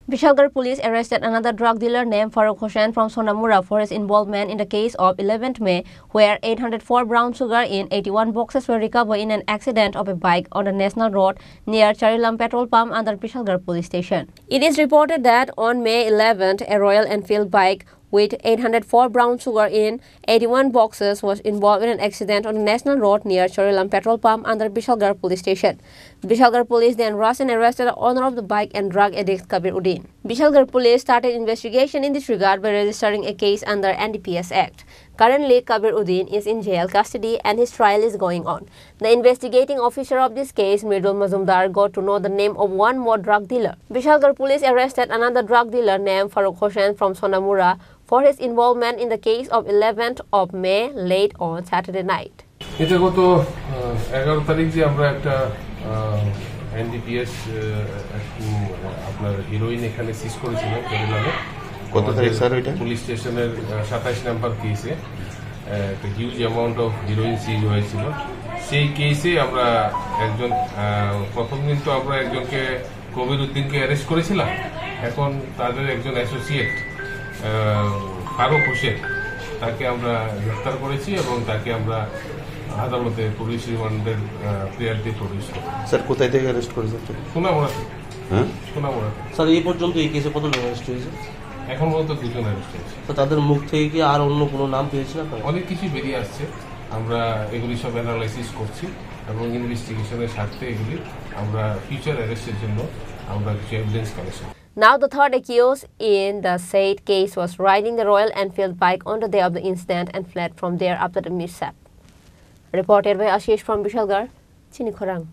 Vishalgarh police arrested another drug dealer named Farooq Hossain from Sonamura for his involvement in the case of 11th May, where 804 brown sugar in 81 boxes were recovered in an accident of a bike on the national road near Charilam petrol pump under Vishalgarh police station. It is reported that on May 11th, a Royal Enfield bike with 804 brown sugar in 81 boxes was involved in an accident on the national road near Charilam petrol pump under Vishalgarh police station. Vishalgarh police then rushed and arrested the owner of the bike and drug addict Kabir Uddin. Vishalgarh police started investigation in this regard by registering a case under NDPS Act. Currently, Kabir Uddin is in jail custody and his trial is going on. The investigating officer of this case, Mridul Mazumdar, got to know the name of one more drug dealer. Vishalgarh police arrested another drug dealer named Farooq Hossain from Sonamura for his involvement in the case of 11th of May late on Saturday night. এটা গত 11 তারিখ যে আমরা একটা NDPS আপনার heroine এখানে সিজ করেছিলাম কেরালাতে কত তারিখ স্যার ওইটা পুলিশ স্টেশনের 27 নাম্বার কেসে একটা হিউজ অ্যামাউন্ট অফ হিরোইন সিজ হয়েছিল সেই কেসে আমরা একজন প্রথম দিন তো আমরা একজনকে কবির উদ্দিনকে অ্যারেস্ট করেছিলাম এখন তাদের একজন অ্যাসোসিয়েট ফারুক হোসেন তাকে আমরা গ্রেফতার করেছি এবং তাকে আমরা আদালতে পুলিশ রিমান্ডের প্রেয়ার দিয়ে প্রবেশ করি। স্যার কোথায় থেকে অ্যারেস্ট করেছেন? সোনামুড়া। হ্যাঁ সোনামুড়া। স্যার এই পর্যন্ত এই কেসে কতজন অ্যারেস্ট হয়েছে? এখন পর্যন্ত 2 জন অ্যারেস্ট হয়েছে। তো তাদের মুখ থেকে কি আর অন্য কোনো নাম পেয়েছেন আপনারা? অনেক কিছু বেরিয়ে আসছে, আমরা এগুলি সব অ্যানালাইসিস করছি এবং ইনভেস্টিগেশনের স্বার্থে এগুলি আমরা ফিউচার অ্যারেস্টের জন্য আমরা কিছু evidence collection. Now, the third accused in the said case was riding the Royal Enfield bike on the day of the incident and fled from there after the mishap. Reported by Ashish from Vishalgarh, Chinikhorang.